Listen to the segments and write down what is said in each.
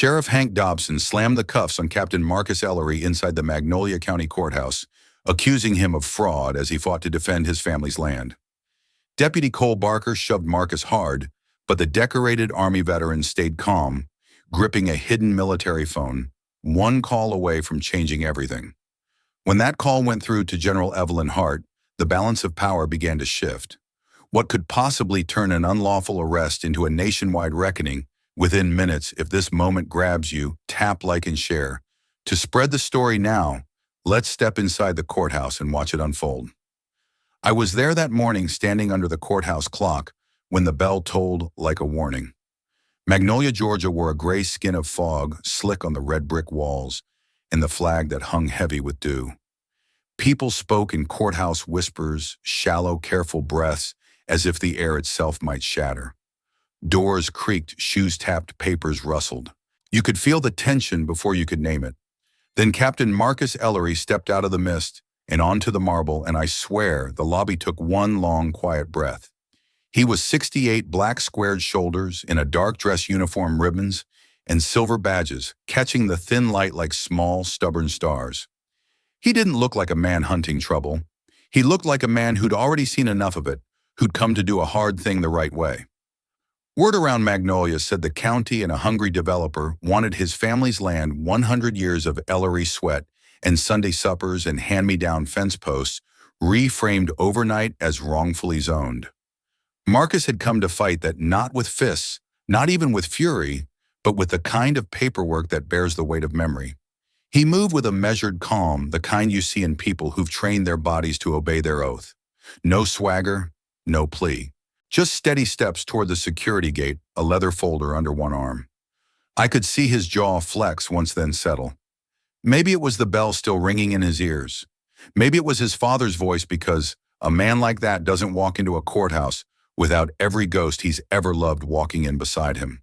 Sheriff Hank Dobson slammed the cuffs on Captain Marcus Ellery inside the Magnolia County Courthouse, accusing him of fraud as he fought to defend his family's land. Deputy Cole Barker shoved Marcus hard, but the decorated Army veteran stayed calm, gripping a hidden military phone, one call away from changing everything. When that call went through to General Evelyn Hart, the balance of power began to shift. What could possibly turn an unlawful arrest into a nationwide reckoning within minutes? If this moment grabs you, tap, like, and share. To spread the story now, let's step inside the courthouse and watch it unfold. I was there that morning, standing under the courthouse clock when the bell tolled like a warning. Magnolia, Georgia wore a gray skin of fog, slick on the red brick walls, and the flag that hung heavy with dew. People spoke in courthouse whispers, shallow, careful breaths, as if the air itself might shatter. Doors creaked, shoes tapped, papers rustled. You could feel the tension before you could name it. Then Captain Marcus Ellery stepped out of the mist and onto the marble, and I swear the lobby took one long, quiet breath. He was 68, black squared shoulders, in a dark dress uniform, ribbons, and silver badges, catching the thin light like small, stubborn stars. He didn't look like a man hunting trouble. He looked like a man who'd already seen enough of it, who'd come to do a hard thing the right way. Word around Magnolia said the county and a hungry developer wanted his family's land, 100 years of Ellery sweat and Sunday suppers and hand-me-down fence posts, reframed overnight as wrongfully zoned. Marcus had come to fight that, not with fists, not even with fury, but with the kind of paperwork that bears the weight of memory. He moved with a measured calm, the kind you see in people who've trained their bodies to obey their oath. No swagger, no plea. Just steady steps toward the security gate, a leather folder under one arm. I could see his jaw flex, once then settle. Maybe it was the bell still ringing in his ears. Maybe it was his father's voice, because a man like that doesn't walk into a courthouse without every ghost he's ever loved walking in beside him.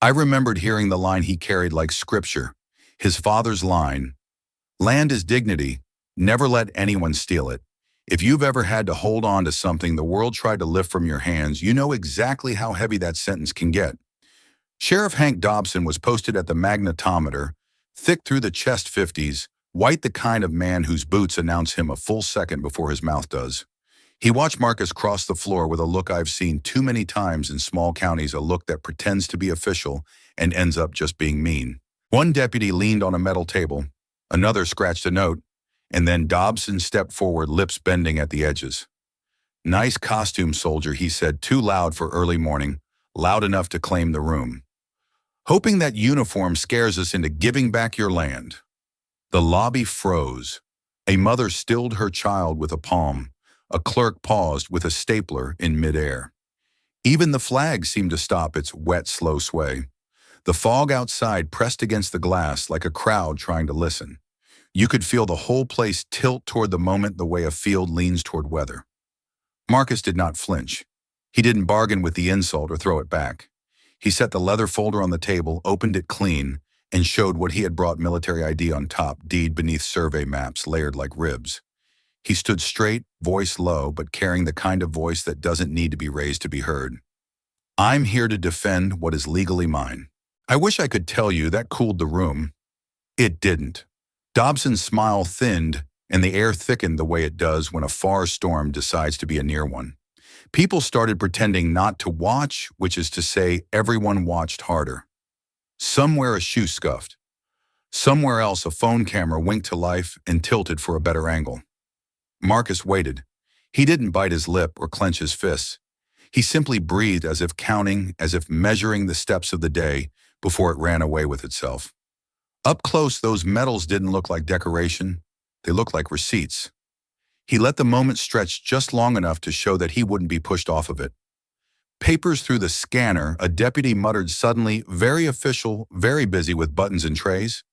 I remembered hearing the line he carried like scripture, his father's line, "Land is dignity, never let anyone steal it." If you've ever had to hold on to something the world tried to lift from your hands, you know exactly how heavy that sentence can get. Sheriff Hank Dobson was posted at the magnetometer, thick through the chest 50s, white, the kind of man whose boots announce him a full second before his mouth does. He watched Marcus cross the floor with a look I've seen too many times in small counties, a look that pretends to be official and ends up just being mean. One deputy leaned on a metal table, another scratched a note, and then Dobson stepped forward, lips bending at the edges. "Nice costume, soldier," he said, too loud for early morning, loud enough to claim the room. "Hoping that uniform scares us into giving back your land." The lobby froze. A mother stilled her child with a palm. A clerk paused with a stapler in midair. Even the flag seemed to stop its wet, slow sway. The fog outside pressed against the glass like a crowd trying to listen. You could feel the whole place tilt toward the moment, the way a field leans toward weather. Marcus did not flinch. He didn't bargain with the insult or throw it back. He set the leather folder on the table, opened it clean, and showed what he had brought: military ID on top, deed beneath, survey maps layered like ribs. He stood straight, voice low, but carrying the kind of voice that doesn't need to be raised to be heard. "I'm here to defend what is legally mine." I wish I could tell you that cooled the room. It didn't. Dobson's smile thinned, and the air thickened the way it does when a far storm decides to be a near one. People started pretending not to watch, which is to say, everyone watched harder. Somewhere a shoe scuffed. Somewhere else a phone camera winked to life and tilted for a better angle. Marcus waited. He didn't bite his lip or clench his fists. He simply breathed, as if counting, as if measuring the steps of the day before it ran away with itself. Up close, those medals didn't look like decoration. They looked like receipts. He let the moment stretch just long enough to show that he wouldn't be pushed off of it. "Papers through the scanner," a deputy muttered suddenly, very official, very busy with buttons and trays.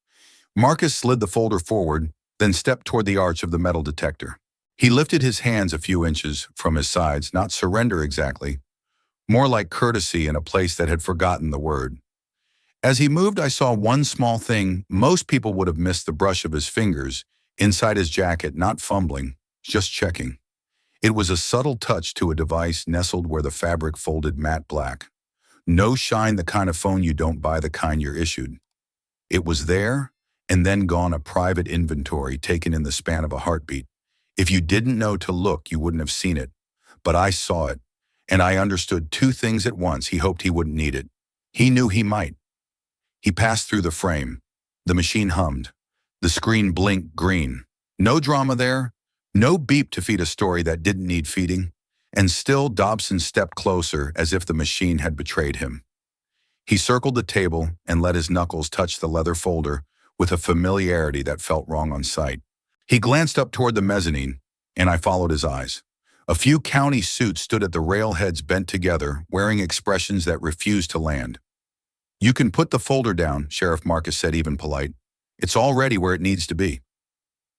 Marcus slid the folder forward, then stepped toward the arch of the metal detector. He lifted his hands a few inches from his sides, not surrender exactly, more like courtesy in a place that had forgotten the word. As he moved, I saw one small thing. Most people would have missed the brush of his fingers inside his jacket, not fumbling, just checking. It was a subtle touch to a device nestled where the fabric folded matte black. No shine, the kind of phone you don't buy, the kind you're issued. It was there, and then gone, a private inventory taken in the span of a heartbeat. If you didn't know to look, you wouldn't have seen it. But I saw it, and I understood two things at once. He hoped he wouldn't need it. He knew he might. He passed through the frame. The machine hummed. The screen blinked green. No drama there. No beep to feed a story that didn't need feeding. And still Dobson stepped closer, as if the machine had betrayed him. He circled the table and let his knuckles touch the leather folder with a familiarity that felt wrong on sight. He glanced up toward the mezzanine, and I followed his eyes. A few county suits stood at the railheads bent together, wearing expressions that refused to land. "You can put the folder down," Sheriff Marcus said, even polite. "It's already where it needs to be."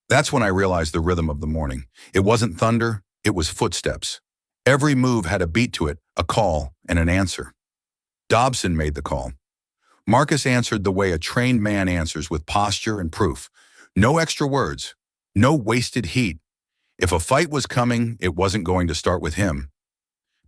That's when I realized the rhythm of the morning. It wasn't thunder, it was footsteps. Every move had a beat to it, a call and an answer. Dobson made the call. Marcus answered the way a trained man answers, with posture and proof. No extra words, no wasted heat. If a fight was coming, it wasn't going to start with him.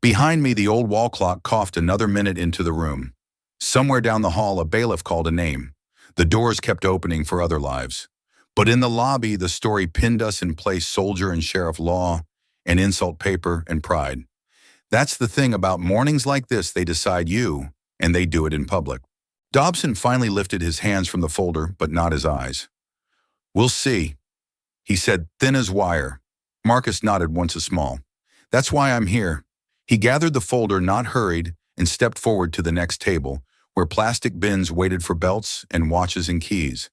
Behind me, the old wall clock coughed another minute into the room. Somewhere down the hall, a bailiff called a name. The doors kept opening for other lives. But in the lobby, the story pinned us in place: soldier and sheriff, law and insult paper and pride. That's the thing about mornings like this, they decide you, and they do it in public. Dobson finally lifted his hands from the folder, but not his eyes. "We'll see," he said, thin as wire. Marcus nodded once, a small. "That's why I'm here." He gathered the folder, not hurried, and stepped forward to the next table, where plastic bins waited for belts and watches and keys.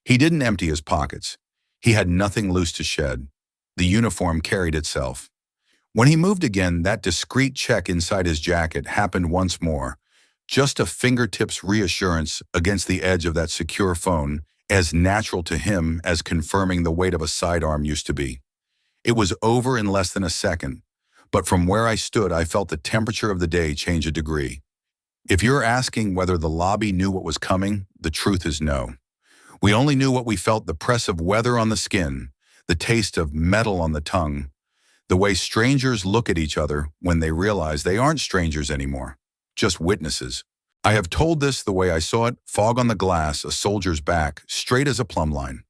He didn't empty his pockets. He had nothing loose to shed. The uniform carried itself. When he moved again, that discreet check inside his jacket happened once more. Just a fingertips reassurance against the edge of that secure phone, as natural to him as confirming the weight of a sidearm used to be. It was over in less than a second, but from where I stood, I felt the temperature of the day change a degree. If you're asking whether the lobby knew what was coming, the truth is no. We only knew what we felt: the press of weather on the skin, the taste of metal on the tongue, the way strangers look at each other when they realize they aren't strangers anymore, just witnesses. I have told this the way I saw it: fog on the glass, a soldier's back, straight as a plumb line,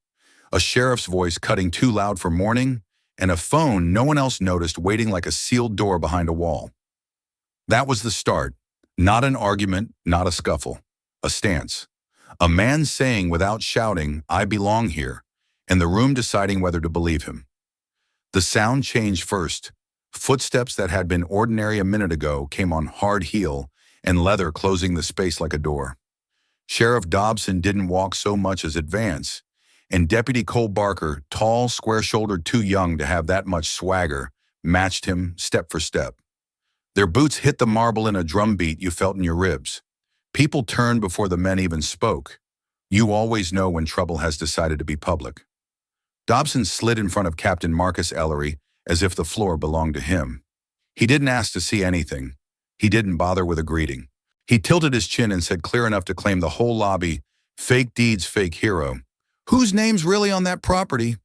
a sheriff's voice cutting too loud for morning, and a phone no one else noticed waiting like a sealed door behind a wall. That was the start. Not an argument, not a scuffle. A stance. A man saying without shouting, "I belong here," and the room deciding whether to believe him. The sound changed first. Footsteps that had been ordinary a minute ago came on hard heel and leather, closing the space like a door. Sheriff Dobson didn't walk so much as advance, and Deputy Cole Barker, tall, square-shouldered, too young to have that much swagger, matched him step for step. Their boots hit the marble in a drumbeat you felt in your ribs. People turned before the men even spoke. You always know when trouble has decided to be public. Dobson slid in front of Captain Marcus Ellery as if the floor belonged to him. He didn't ask to see anything. He didn't bother with a greeting. He tilted his chin and said, clear enough to claim the whole lobby, "Fake deeds, fake hero. Whose name's really on that property?"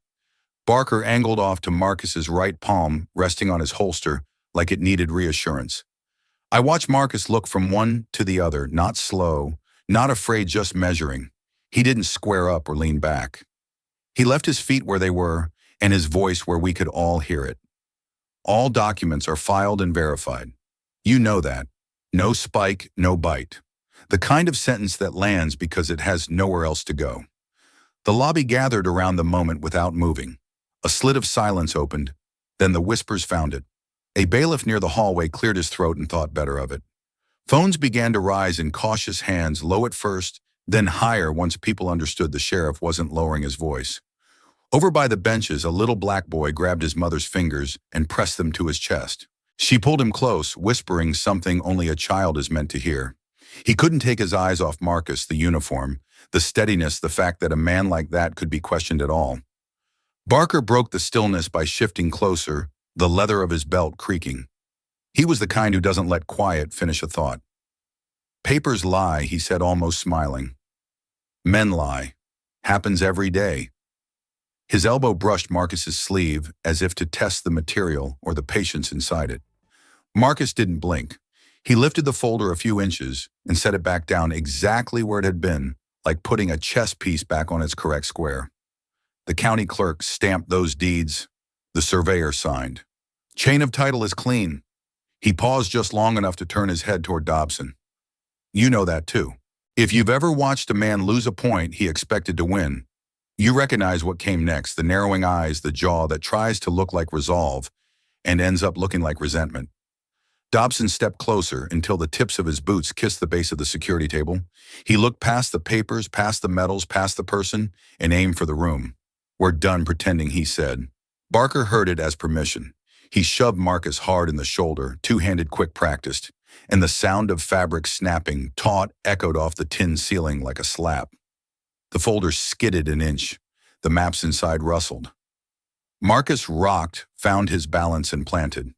Barker angled off to Marcus's right palm, resting on his holster like it needed reassurance. I watched Marcus look from one to the other, not slow, not afraid, just measuring. He didn't square up or lean back. He left his feet where they were and his voice where we could all hear it. All documents are filed and verified. You know that. No spike, no bite. The kind of sentence that lands because it has nowhere else to go. The lobby gathered around the moment without moving. A slit of silence opened, then the whispers found it. A bailiff near the hallway cleared his throat and thought better of it. Phones began to rise in cautious hands, low at first, then higher once people understood the sheriff wasn't lowering his voice. Over by the benches, a little black boy grabbed his mother's fingers and pressed them to his chest. She pulled him close, whispering something only a child is meant to hear. He couldn't take his eyes off Marcus, the uniform, the steadiness, the fact that a man like that could be questioned at all. Barker broke the stillness by shifting closer, the leather of his belt creaking. He was the kind who doesn't let quiet finish a thought. Papers lie, he said, almost smiling. Men lie. Happens every day. His elbow brushed Marcus's sleeve as if to test the material or the patience inside it. Marcus didn't blink. He lifted the folder a few inches and set it back down exactly where it had been, like putting a chess piece back on its correct square. The county clerk stamped those deeds. The surveyor signed. Chain of title is clean. He paused just long enough to turn his head toward Dobson. You know that too. If you've ever watched a man lose a point he expected to win, you recognize what came next, the narrowing eyes, the jaw that tries to look like resolve and ends up looking like resentment. Dobson stepped closer until the tips of his boots kissed the base of the security table. He looked past the papers, past the medals, past the person, and aimed for the room. We're done pretending, he said. Barker heard it as permission. He shoved Marcus hard in the shoulder, two-handed quick practiced, and the sound of fabric snapping, taut, echoed off the tin ceiling like a slap. The folder skidded an inch. The maps inside rustled. Marcus rocked, found his balance, and planted.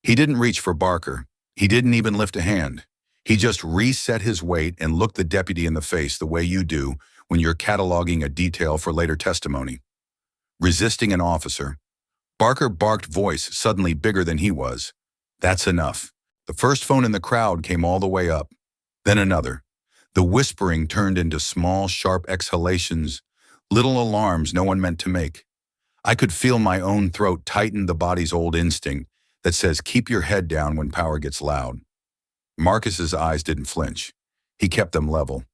He didn't reach for Barker. He didn't even lift a hand. He just reset his weight and looked the deputy in the face the way you do when you're cataloging a detail for later testimony. Resisting an officer, Barker barked, voice suddenly bigger than he was. That's enough. The first phone in the crowd came all the way up. Then another. The whispering turned into small, sharp exhalations, little alarms no one meant to make. I could feel my own throat tighten, the body's old instinct that says keep your head down when power gets loud. Marcus's eyes didn't flinch. He kept them level.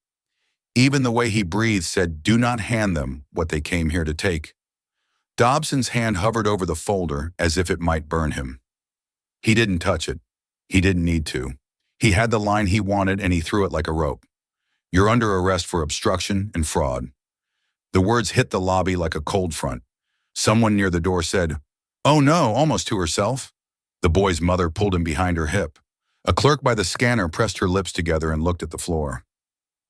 Even the way he breathed said, do not hand them what they came here to take. Dobson's hand hovered over the folder as if it might burn him. He didn't touch it. He didn't need to. He had the line he wanted and he threw it like a rope. You're under arrest for obstruction and fraud. The words hit the lobby like a cold front. Someone near the door said, oh no, almost to herself. The boy's mother pulled him behind her hip. A clerk by the scanner pressed her lips together and looked at the floor.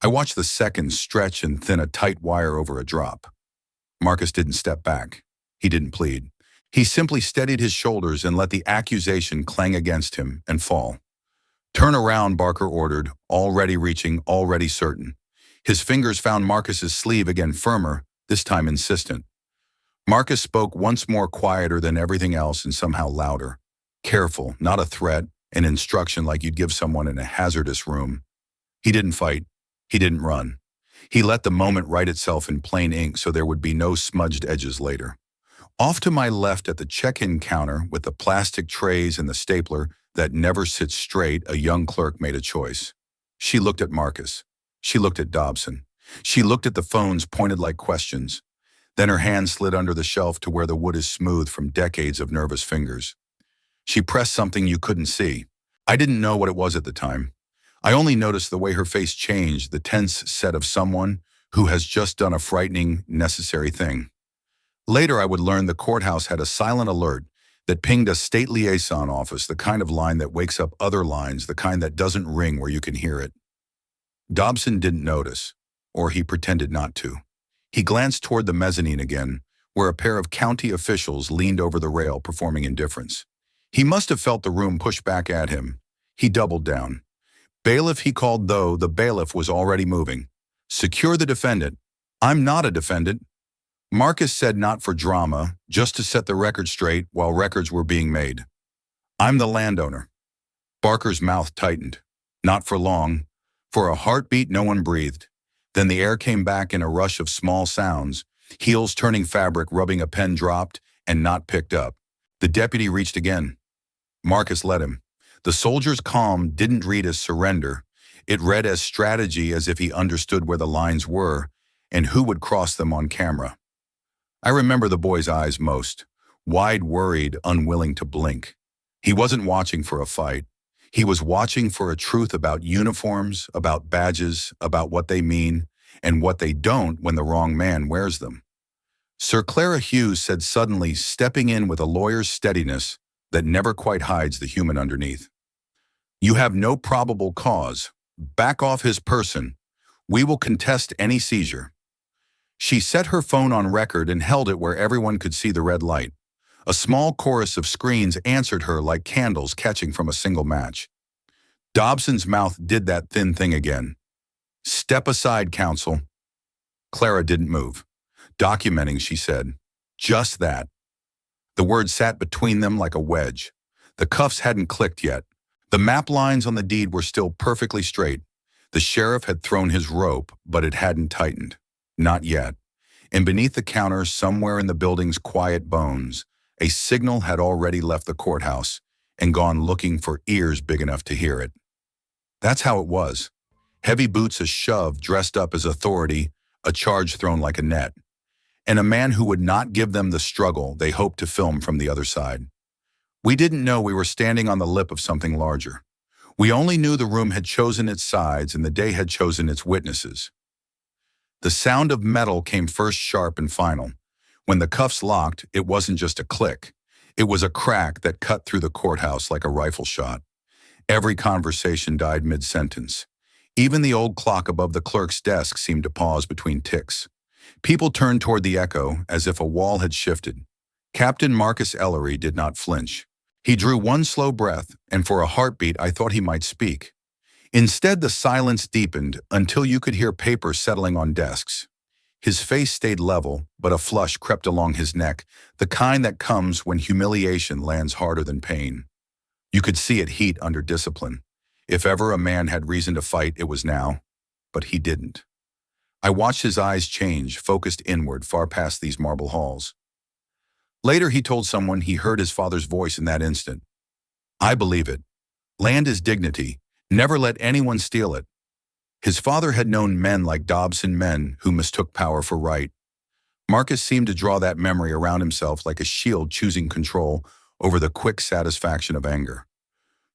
I watched the seconds stretch and thin a tight wire over a drop. Marcus didn't step back. He didn't plead. He simply steadied his shoulders and let the accusation clang against him and fall. Turn around, Barker ordered, already reaching, already certain. His fingers found Marcus's sleeve again, firmer, this time insistent. Marcus spoke once more, quieter than everything else and somehow louder. Careful, not a threat, an instruction like you'd give someone in a hazardous room. He didn't fight. He didn't run. He let the moment write itself in plain ink so there would be no smudged edges later. Off to my left at the check-in counter with the plastic trays and the stapler that never sits straight, a young clerk made a choice. She looked at Marcus. She looked at Dobson. She looked at the phones pointed like questions. Then her hand slid under the shelf to where the wood is smooth from decades of nervous fingers. She pressed something you couldn't see. I didn't know what it was at the time. I only noticed the way her face changed, the tense set of someone who has just done a frightening, necessary thing. Later, I would learn the courthouse had a silent alert that pinged a state liaison office, the kind of line that wakes up other lines, the kind that doesn't ring where you can hear it. Dobson didn't notice, or he pretended not to. He glanced toward the mezzanine again, where a pair of county officials leaned over the rail performing indifference. He must have felt the room push back at him. He doubled down. Bailiff, he called, though the bailiff was already moving. Secure the defendant. I'm not a defendant. Marcus said, not for drama, just to set the record straight while records were being made. I'm the landowner. Barker's mouth tightened. Not for long. For a heartbeat, no one breathed. Then the air came back in a rush of small sounds. Heels turning fabric, rubbing, a pen dropped and not picked up. The deputy reached again. Marcus let him. The soldier's calm didn't read as surrender. It read as strategy, as if he understood where the lines were and who would cross them on camera. I remember the boy's eyes most, wide, worried, unwilling to blink. He wasn't watching for a fight. He was watching for a truth about uniforms, about badges, about what they mean, and what they don't when the wrong man wears them. Sir Clara Hughes said suddenly, stepping in with a lawyer's steadiness that never quite hides the human underneath. You have no probable cause. Back off his person. We will contest any seizure. She set her phone on record and held it where everyone could see the red light. A small chorus of screens answered her like candles catching from a single match. Dobson's mouth did that thin thing again. Step aside, counsel. Clara didn't move. Documenting, she said. Just that. The word sat between them like a wedge. The cuffs hadn't clicked yet. The map lines on the deed were still perfectly straight. The sheriff had thrown his rope, but it hadn't tightened. Not yet. And beneath the counter, somewhere in the building's quiet bones, a signal had already left the courthouse and gone looking for ears big enough to hear it. That's how it was. Heavy boots a shove dressed up as authority, a charge thrown like a net, and a man who would not give them the struggle they hoped to film from the other side. We didn't know we were standing on the lip of something larger. We only knew the room had chosen its sides and the day had chosen its witnesses. The sound of metal came first, sharp and final. When the cuffs locked, it wasn't just a click. It was a crack that cut through the courthouse like a rifle shot. Every conversation died mid-sentence. Even the old clock above the clerk's desk seemed to pause between ticks. People turned toward the echo as if a wall had shifted. Captain Marcus Ellery did not flinch. He drew one slow breath, and for a heartbeat I thought he might speak. Instead, the silence deepened until you could hear paper settling on desks. His face stayed level, but a flush crept along his neck, the kind that comes when humiliation lands harder than pain. You could see it heat under discipline. If ever a man had reason to fight, it was now. But he didn't. I watched his eyes change, focused inward, far past these marble halls. Later, he told someone he heard his father's voice in that instant. I believe it. Land is dignity. Never let anyone steal it. His father had known men like Dobson, men who mistook power for right. Marcus seemed to draw that memory around himself like a shield, choosing control over the quick satisfaction of anger.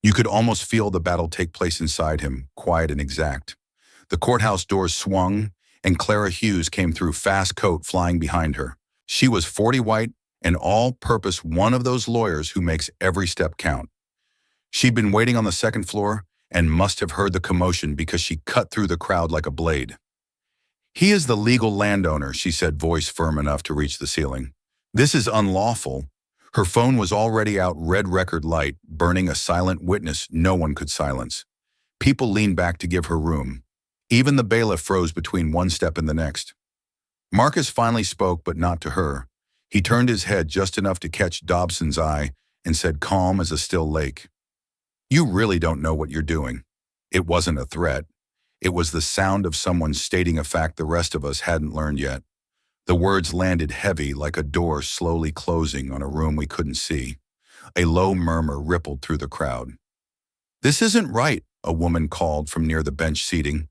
You could almost feel the battle take place inside him, quiet and exact. The courthouse doors swung, and Clara Hughes came through, fast coat flying behind her. She was 40 white and all-purpose, one of those lawyers who makes every step count. She'd been waiting on the second floor and must have heard the commotion because she cut through the crowd like a blade. He is the legal landowner, she said, voice firm enough to reach the ceiling. This is unlawful. Her phone was already out, red record light, burning, a silent witness no one could silence. People leaned back to give her room. Even the bailiff froze between one step and the next. Marcus finally spoke, but not to her. He turned his head just enough to catch Dobson's eye and said, calm as a still lake, "You really don't know what you're doing." It wasn't a threat. It was the sound of someone stating a fact the rest of us hadn't learned yet. The words landed heavy, like a door slowly closing on a room we couldn't see. A low murmur rippled through the crowd. "This isn't right," a woman called from near the bench seating.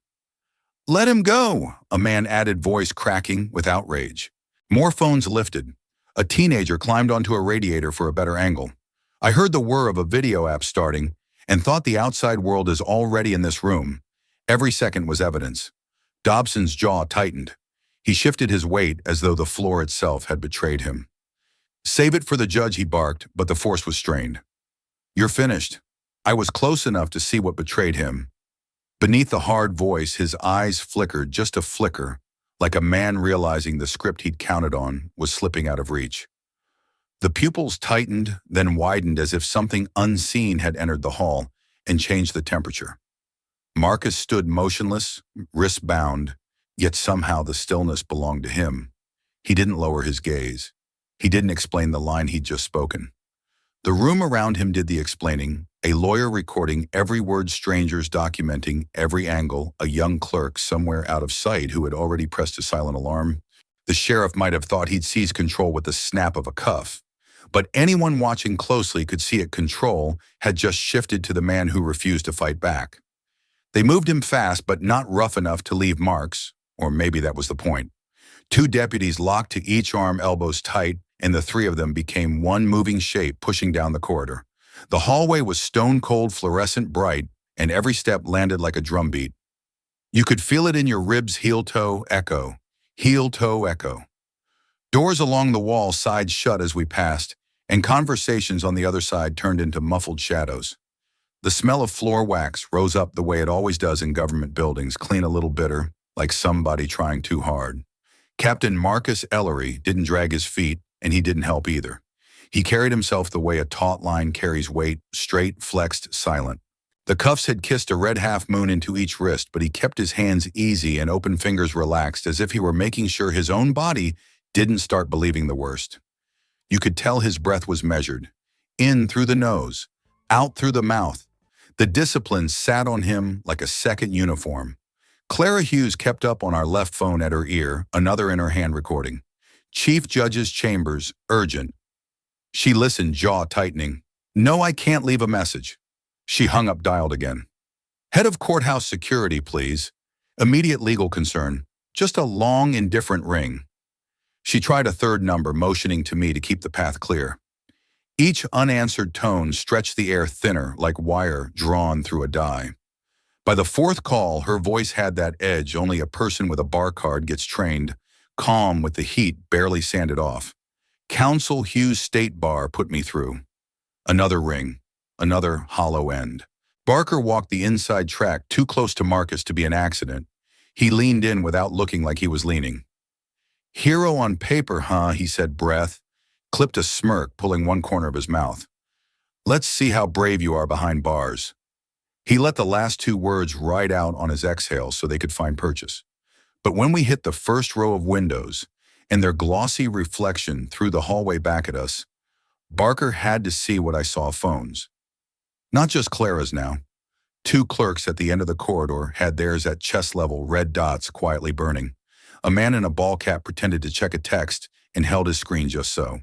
"Let him go," a man added, voice cracking with outrage. More phones lifted. A teenager climbed onto a radiator for a better angle. I heard the whir of a video app starting and thought the outside world is already in this room. Every second was evidence. Dobson's jaw tightened. He shifted his weight as though the floor itself had betrayed him. "Save it for the judge," he barked, but the force was strained. "You're finished." I was close enough to see what betrayed him. Beneath the hard voice, his eyes flickered, just a flicker, like a man realizing the script he'd counted on was slipping out of reach. The pupils tightened, then widened as if something unseen had entered the hall and changed the temperature. Marcus stood motionless, wrists bound, yet somehow the stillness belonged to him. He didn't lower his gaze. He didn't explain the line he'd just spoken. The room around him did the explaining, a lawyer recording every word, strangers documenting every angle, a young clerk somewhere out of sight who had already pressed a silent alarm. The sheriff might have thought he'd seize control with the snap of a cuff, but anyone watching closely could see it. Control had just shifted to the man who refused to fight back. They moved him fast, but not rough enough to leave marks, or maybe that was the point. Two deputies locked to each arm, elbows tight, and the three of them became one moving shape pushing down the corridor. The hallway was stone-cold, fluorescent bright, and every step landed like a drumbeat. You could feel it in your ribs, heel-toe echo, heel-toe echo. Doors along the wall sighed shut as we passed, and conversations on the other side turned into muffled shadows. The smell of floor wax rose up the way it always does in government buildings, clean, a little bitter, like somebody trying too hard. Captain Marcus Ellery didn't drag his feet, and he didn't help either. He carried himself the way a taut line carries weight, straight, flexed, silent. The cuffs had kissed a red half-moon into each wrist, but he kept his hands easy and open fingers relaxed, as if he were making sure his own body didn't start believing the worst. You could tell his breath was measured. In through the nose, out through the mouth. The discipline sat on him like a second uniform. Clara Hughes kept up on our left phone at her ear, another in her hand recording. Chief Judge's Chambers, urgent. She listened, jaw tightening. No, I can't leave a message. She hung up, dialed again. Head of Courthouse Security, please. Immediate legal concern. Just a long, indifferent ring. She tried a third number, motioning to me to keep the path clear. Each unanswered tone stretched the air thinner, like wire drawn through a die. By the fourth call, her voice had that edge only a person with a bar card gets trained, calm with the heat barely sanded off. Counsel Hughes State Bar put me through. Another ring, another hollow end. Barker walked the inside track too close to Marcus to be an accident. He leaned in without looking like he was leaning. Hero on paper, huh? He said, breath, clipped a smirk, pulling one corner of his mouth. Let's see how brave you are behind bars. He let the last two words ride out on his exhale so they could find purchase. But when we hit the first row of windows and their glossy reflection through the hallway back at us, Barker had to see what I saw: phones. Not just Clara's now. Two clerks at the end of the corridor had theirs at chest level, red dots quietly burning. A man in a ball cap pretended to check a text and held his screen just so.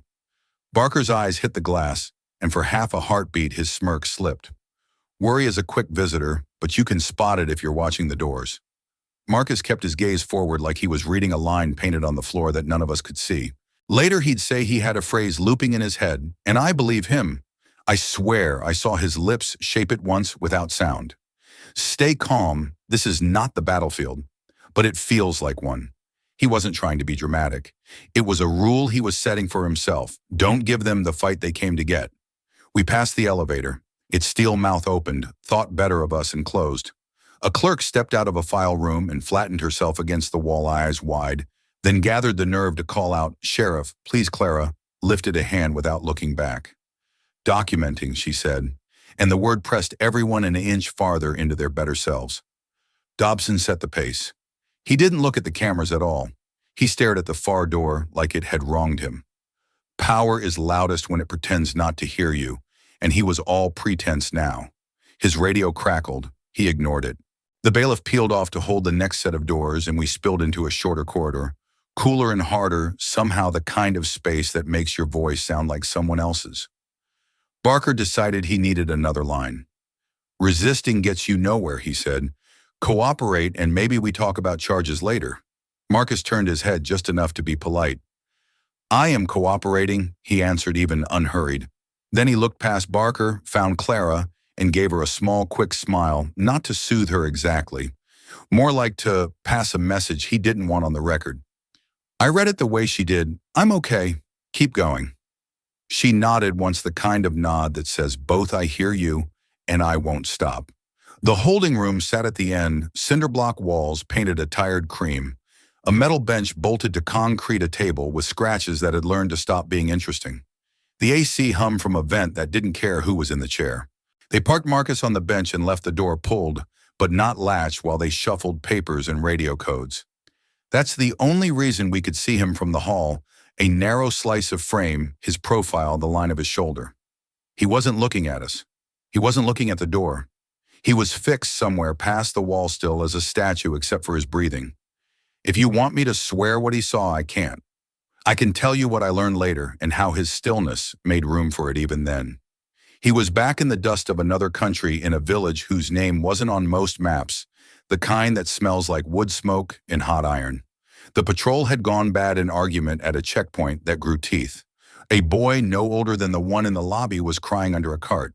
Barker's eyes hit the glass, and for half a heartbeat his smirk slipped. Worry is a quick visitor, but you can spot it if you're watching the doors. Marcus kept his gaze forward like he was reading a line painted on the floor that none of us could see. Later he'd say he had a phrase looping in his head, and I believe him. I swear I saw his lips shape it once without sound. Stay calm, this is not the battlefield, but it feels like one. He wasn't trying to be dramatic. It was a rule he was setting for himself. Don't give them the fight they came to get. We passed the elevator. Its steel mouth opened, thought better of us, and closed. A clerk stepped out of a file room and flattened herself against the wall, eyes wide, then gathered the nerve to call out, "Sheriff, please." Clara lifted a hand without looking back. "Documenting," she said, and the word pressed everyone an inch farther into their better selves. Dobson set the pace. He didn't look at the cameras at all. He stared at the far door like it had wronged him. Power is loudest when it pretends not to hear you, and he was all pretense now. His radio crackled. He ignored it. The bailiff peeled off to hold the next set of doors, and we spilled into a shorter corridor, cooler and harder, somehow the kind of space that makes your voice sound like someone else's. Barker decided he needed another line. "Resisting gets you nowhere," he said. "Cooperate, and maybe we talk about charges later." Marcus turned his head just enough to be polite. "I am cooperating," he answered, even unhurried. Then he looked past Barker, found Clara, and gave her a small, quick smile, not to soothe her exactly, more like to pass a message he didn't want on the record. I read it the way she did. "I'm okay. Keep going." She nodded once, the kind of nod that says, "Both I hear you, and I won't stop." The holding room sat at the end, cinder block walls painted a tired cream, a metal bench bolted to concrete, a table with scratches that had learned to stop being interesting. The AC hummed from a vent that didn't care who was in the chair. They parked Marcus on the bench and left the door pulled, but not latched, while they shuffled papers and radio codes. That's the only reason we could see him from the hall, a narrow slice of frame, his profile, the line of his shoulder. He wasn't looking at us. He wasn't looking at the door. He was fixed somewhere past the wall, still as a statue except for his breathing. If you want me to swear what he saw, I can't. I can tell you what I learned later and how his stillness made room for it even then. He was back in the dust of another country, in a village whose name wasn't on most maps, the kind that smells like wood smoke and hot iron. The patrol had gone bad in argument at a checkpoint that grew teeth. A boy no older than the one in the lobby was crying under a cart.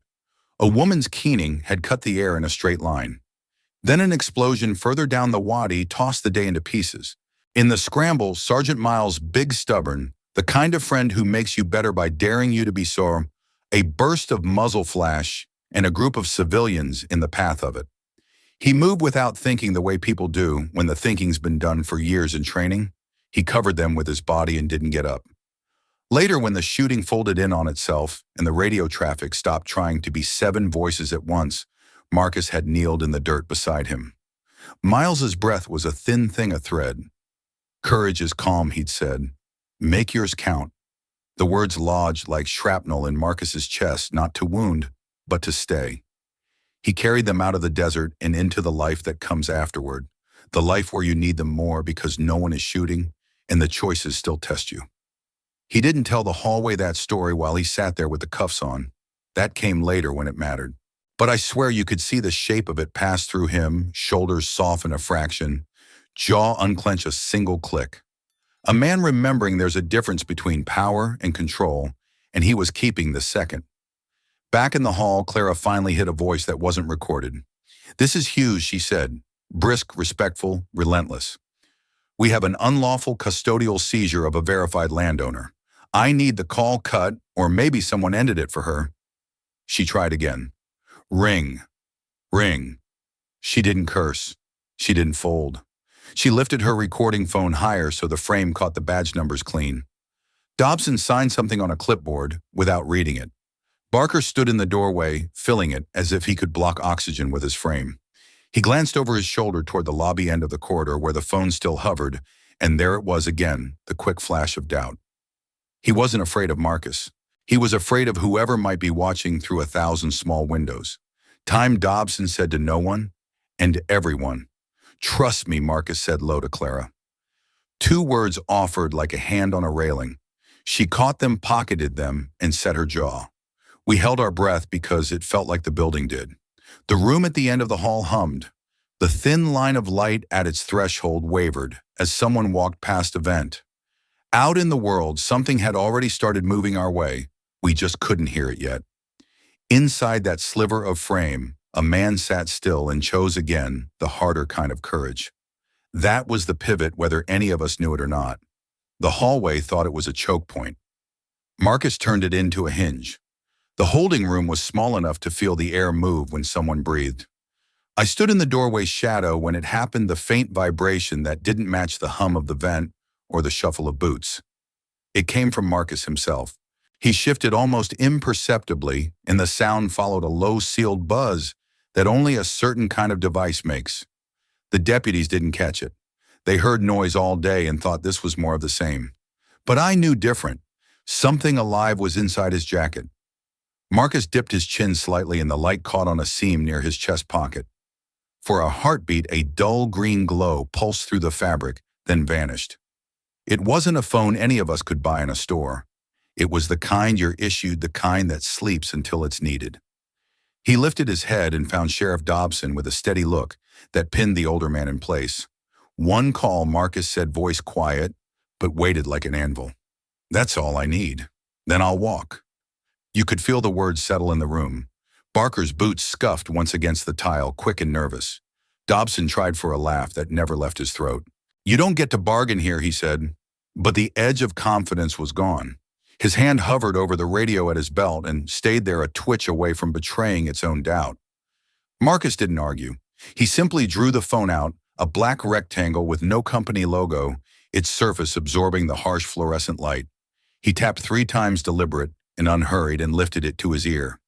A woman's keening had cut the air in a straight line. Then an explosion further down the wadi tossed the day into pieces. In the scramble, Sergeant Miles, big stubborn, the kind of friend who makes you better by daring you to be sore, a burst of muzzle flash, and a group of civilians in the path of it. He moved without thinking, the way people do when the thinking's been done for years in training. He covered them with his body and didn't get up. Later, when the shooting folded in on itself and the radio traffic stopped trying to be 7 voices at once, Marcus had kneeled in the dirt beside him. Miles's breath was a thin thing, a thread. "Courage is calm," he'd said. "Make yours count." The words lodged like shrapnel in Marcus's chest, not to wound, but to stay. He carried them out of the desert and into the life that comes afterward, the life where you need them more because no one is shooting and the choices still test you. He didn't tell the hallway that story while he sat there with the cuffs on. That came later when it mattered. But I swear you could see the shape of it pass through him, shoulders soften a fraction, jaw unclench a single click. A man remembering there's a difference between power and control, and he was keeping the second. Back in the hall, Clara finally hit a voice that wasn't recorded. "This is Hughes," she said, brisk, respectful, relentless. "We have an unlawful custodial seizure of a verified landowner. I need the call cut, or maybe someone ended it for her." She tried again. Ring. Ring. She didn't curse. She didn't fold. She lifted her recording phone higher so the frame caught the badge numbers clean. Dobson signed something on a clipboard without reading it. Barker stood in the doorway, filling it as if he could block oxygen with his frame. He glanced over his shoulder toward the lobby end of the corridor where the phone still hovered, and there it was again, the quick flash of doubt. He wasn't afraid of Marcus. He was afraid of whoever might be watching through 1,000 small windows. Time Dobson said to no one and everyone. "Trust me," Marcus said low to Clara. 2 words offered like a hand on a railing. She caught them, pocketed them, and set her jaw. We held our breath because it felt like the building did. The room at the end of the hall hummed. The thin line of light at its threshold wavered as someone walked past a vent. Out in the world, something had already started moving our way. We just couldn't hear it yet. Inside that sliver of frame, a man sat still and chose again the harder kind of courage. That was the pivot, whether any of us knew it or not. The hallway thought it was a choke point. Marcus turned it into a hinge. The holding room was small enough to feel the air move when someone breathed. I stood in the doorway shadow when it happened, the faint vibration that didn't match the hum of the vent or the shuffle of boots. It came from Marcus himself. He shifted almost imperceptibly, and the sound followed a low sealed buzz that only a certain kind of device makes. The deputies didn't catch it. They heard noise all day and thought this was more of the same. But I knew different. Something alive was inside his jacket. Marcus dipped his chin slightly and the light caught on a seam near his chest pocket. For a heartbeat, a dull green glow pulsed through the fabric, then vanished. It wasn't a phone any of us could buy in a store. It was the kind you're issued, the kind that sleeps until it's needed. He lifted his head and found Sheriff Dobson with a steady look that pinned the older man in place. "One call," Marcus said, voice quiet, but weighted like an anvil. "That's all I need. Then I'll walk." You could feel the words settle in the room. Barker's boots scuffed once against the tile, quick and nervous. Dobson tried for a laugh that never left his throat. "You don't get to bargain here," he said. But the edge of confidence was gone. His hand hovered over the radio at his belt and stayed there, a twitch away from betraying its own doubt. Marcus didn't argue. He simply drew the phone out, a black rectangle with no company logo, its surface absorbing the harsh fluorescent light. He tapped 3 times, deliberate and unhurried, and lifted it to his ear.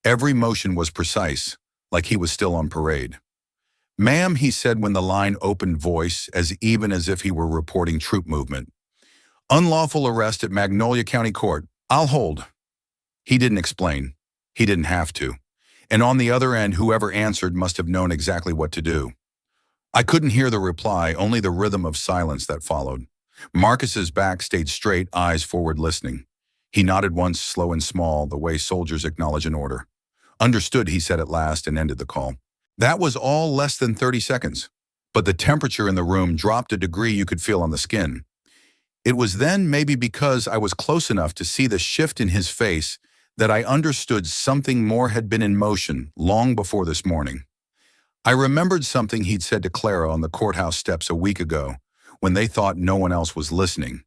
Every motion was precise, like he was still on parade. "Ma'am," he said when the line opened, voice as even as if he were reporting troop movement. "Unlawful arrest at Magnolia County Court. I'll hold." He didn't explain. He didn't have to. And on the other end, whoever answered must have known exactly what to do. I couldn't hear the reply, only the rhythm of silence that followed. Marcus's back stayed straight, eyes forward, listening. He nodded once, slow and small, the way soldiers acknowledge an order. "Understood," he said at last, and ended the call. That was all less than 30 seconds. But the temperature in the room dropped a degree you could feel on the skin. It was then, maybe because I was close enough to see the shift in his face, that I understood something more had been in motion long before this morning. I remembered something he'd said to Clara on the courthouse steps a week ago, when they thought no one else was listening.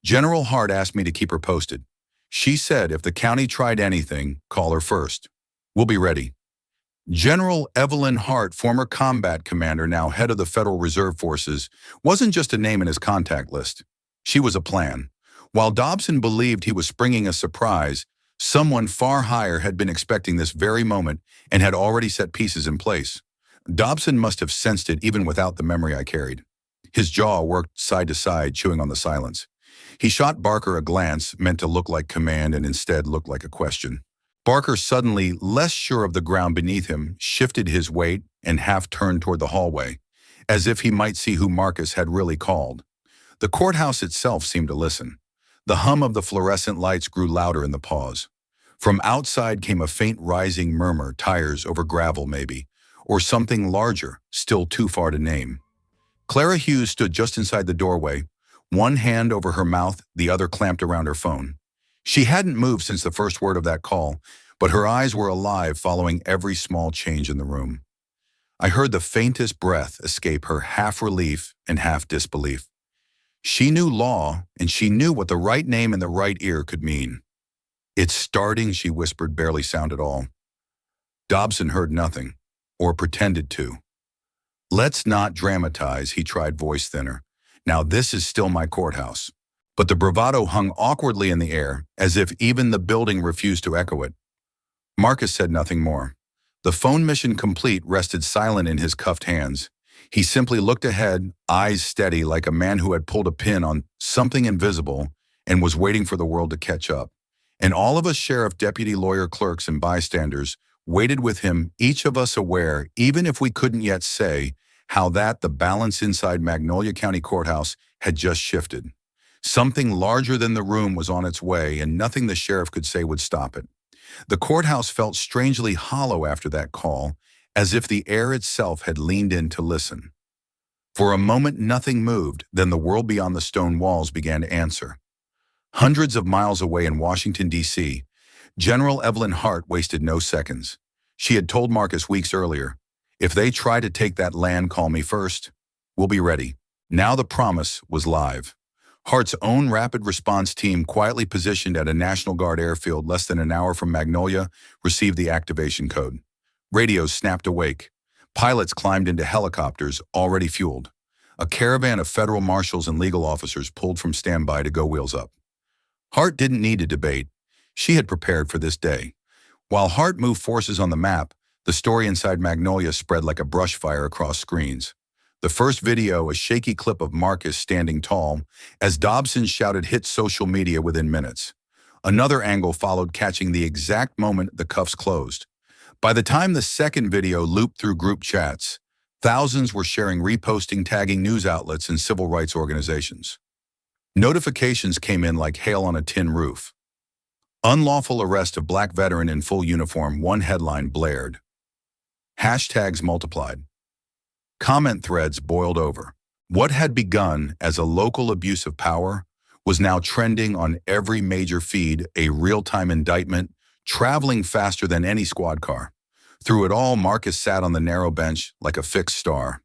General Hart asked me to keep her posted. She said if the county tried anything, call her first. We'll be ready. General Evelyn Hart, former combat commander, now head of the Federal Reserve Forces, wasn't just a name in his contact list. She was a plan. While Dobson believed he was springing a surprise, someone far higher had been expecting this very moment and had already set pieces in place. Dobson must have sensed it even without the memory I carried. His jaw worked side to side, chewing on the silence. He shot Barker a glance meant to look like command and instead looked like a question. Barker, suddenly less sure of the ground beneath him, shifted his weight and half turned toward the hallway, as if he might see who Marcus had really called. The courthouse itself seemed to listen. The hum of the fluorescent lights grew louder in the pause. From outside came a faint rising murmur, tires over gravel maybe, or something larger, still too far to name. Clara Hughes stood just inside the doorway, one hand over her mouth, the other clamped around her phone. She hadn't moved since the first word of that call, but her eyes were alive, following every small change in the room. I heard the faintest breath escape her, half relief and half disbelief. She knew law, and she knew what the right name in the right ear could mean. "It's starting," she whispered, barely sound at all. Dobson heard nothing, or pretended to. "Let's not dramatize," he tried, voice thinner. "Now this is still my courthouse." But the bravado hung awkwardly in the air, as if even the building refused to echo it. Marcus said nothing more. The phone mission complete rested silent in his cuffed hands. He simply looked ahead, eyes steady, like a man who had pulled a pin on something invisible and was waiting for the world to catch up. And all of us sheriff, deputy, lawyer, clerks, and bystanders waited with him, each of us aware, even if we couldn't yet say, how that the balance inside Magnolia County Courthouse had just shifted. Something larger than the room was on its way, and nothing the sheriff could say would stop it. The courthouse felt strangely hollow after that call, as if the air itself had leaned in to listen. For a moment nothing moved, then the world beyond the stone walls began to answer. Hundreds of miles away in Washington, D.C., General Evelyn Hart wasted no seconds. She had told Marcus weeks earlier, "If they try to take that land, call me first. We'll be ready." Now the promise was live. Hart's own rapid response team, quietly positioned at a National Guard airfield less than an hour from Magnolia, received the activation code. Radios snapped awake. Pilots climbed into helicopters, already fueled. A caravan of federal marshals and legal officers pulled from standby to go wheels up. Hart didn't need to debate. She had prepared for this day. While Hart moved forces on the map, the story inside Magnolia spread like a brush fire across screens. The first video, a shaky clip of Marcus standing tall, as Dobson shouted, hit social media within minutes. Another angle followed, catching the exact moment the cuffs closed. By the time the second video looped through group chats, thousands were sharing, reposting, tagging news outlets and civil rights organizations. Notifications came in like hail on a tin roof. "Unlawful arrest of black veteran in full uniform," one headline blared. Hashtags multiplied. Comment threads boiled over. What had begun as a local abuse of power was now trending on every major feed, a real-time indictment, traveling faster than any squad car. Through it all, Marcus sat on the narrow bench like a fixed star.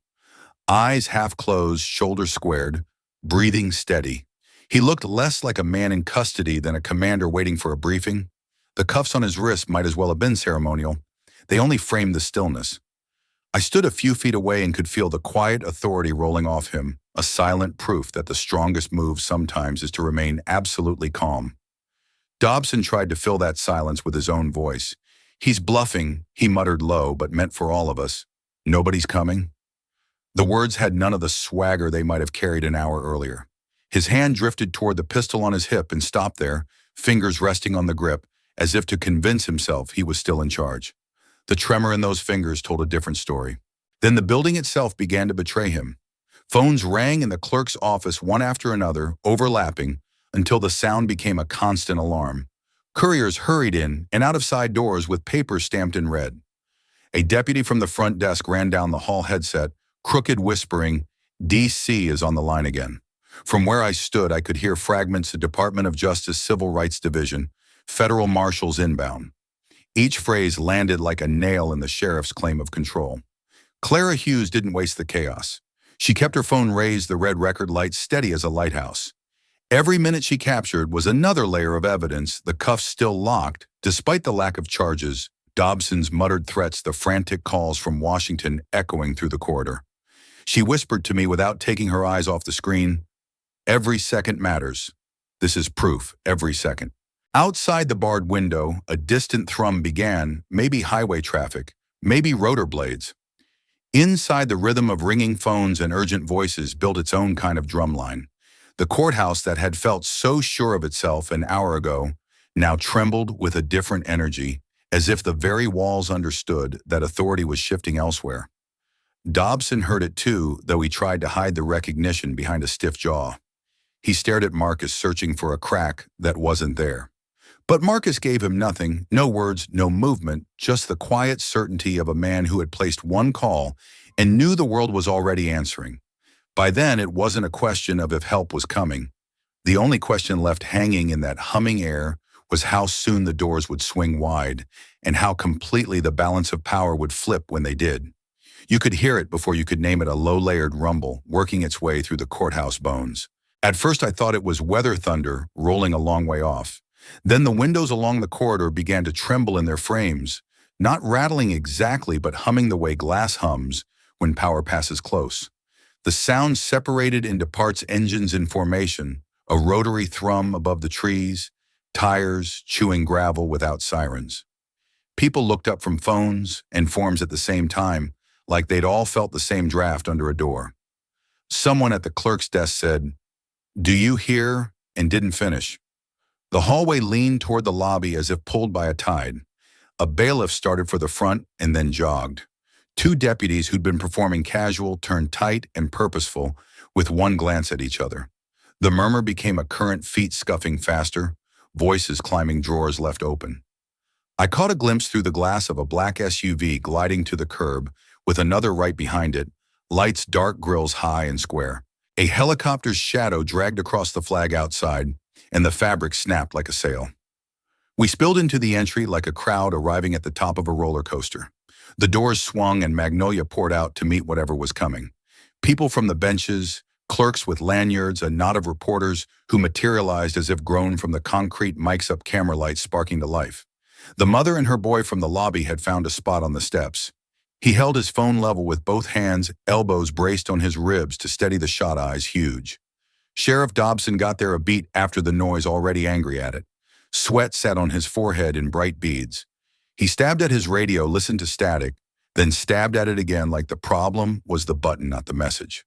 Eyes half closed, shoulders squared, breathing steady. He looked less like a man in custody than a commander waiting for a briefing. The cuffs on his wrist might as well have been ceremonial. They only framed the stillness. I stood a few feet away and could feel the quiet authority rolling off him, a silent proof that the strongest move sometimes is to remain absolutely calm. Dobson tried to fill that silence with his own voice. "He's bluffing," he muttered low, but meant for all of us. "Nobody's coming?" The words had none of the swagger they might have carried an hour earlier. His hand drifted toward the pistol on his hip and stopped there, fingers resting on the grip, as if to convince himself he was still in charge. The tremor in those fingers told a different story. Then the building itself began to betray him. Phones rang in the clerk's office one after another, overlapping, until the sound became a constant alarm. Couriers hurried in and out of side doors with papers stamped in red. A deputy from the front desk ran down the hall, headset, crooked, whispering, "DC is on the line again." From where I stood, I could hear fragments of Department of Justice Civil Rights Division, federal marshals inbound. Each phrase landed like a nail in the sheriff's claim of control. Clara Hughes didn't waste the chaos. She kept her phone raised, the red record light steady as a lighthouse. Every minute she captured was another layer of evidence, the cuffs still locked, despite the lack of charges, Dobson's muttered threats, the frantic calls from Washington echoing through the corridor. She whispered to me without taking her eyes off the screen, "Every second matters. This is proof, every second." Outside the barred window, a distant thrum began, maybe highway traffic, maybe rotor blades. Inside, the rhythm of ringing phones and urgent voices built its own kind of drumline. The courthouse that had felt so sure of itself an hour ago now trembled with a different energy, as if the very walls understood that authority was shifting elsewhere. Dobson heard it too, though he tried to hide the recognition behind a stiff jaw. He stared at Marcus, searching for a crack that wasn't there. But Marcus gave him nothing, no words, no movement, just the quiet certainty of a man who had placed one call and knew the world was already answering. By then, it wasn't a question of if help was coming. The only question left hanging in that humming air was how soon the doors would swing wide and how completely the balance of power would flip when they did. You could hear it before you could name it, a low-layered rumble working its way through the courthouse bones. At first, I thought it was weather thunder rolling a long way off. Then the windows along the corridor began to tremble in their frames, not rattling exactly, but humming the way glass hums when power passes close. The sound separated into parts, engines in formation, a rotary thrum above the trees, tires chewing gravel without sirens. People looked up from phones and forms at the same time, like they'd all felt the same draft under a door. Someone at the clerk's desk said, "Do you hear?" and didn't finish. The hallway leaned toward the lobby as if pulled by a tide. A bailiff started for the front and then jogged. Two deputies who'd been performing casual turned tight and purposeful with one glance at each other. The murmur became a current, feet scuffing faster, voices climbing drawers left open. I caught a glimpse through the glass of a black SUV gliding to the curb, with another right behind it, lights, dark grills high and square. A helicopter's shadow dragged across the flag outside, and the fabric snapped like a sail. We spilled into the entry like a crowd arriving at the top of a roller coaster. The doors swung and Magnolia poured out to meet whatever was coming. People from the benches, clerks with lanyards, a knot of reporters who materialized as if grown from the concrete, mics up, camera lights sparking to life. The mother and her boy from the lobby had found a spot on the steps. He held his phone level with both hands, elbows braced on his ribs to steady the shot eyes huge. Sheriff Dobson got there a beat after the noise, already angry at it. Sweat sat on his forehead in bright beads. He stabbed at his radio, listened to static, then stabbed at it again like the problem was the button, not the message.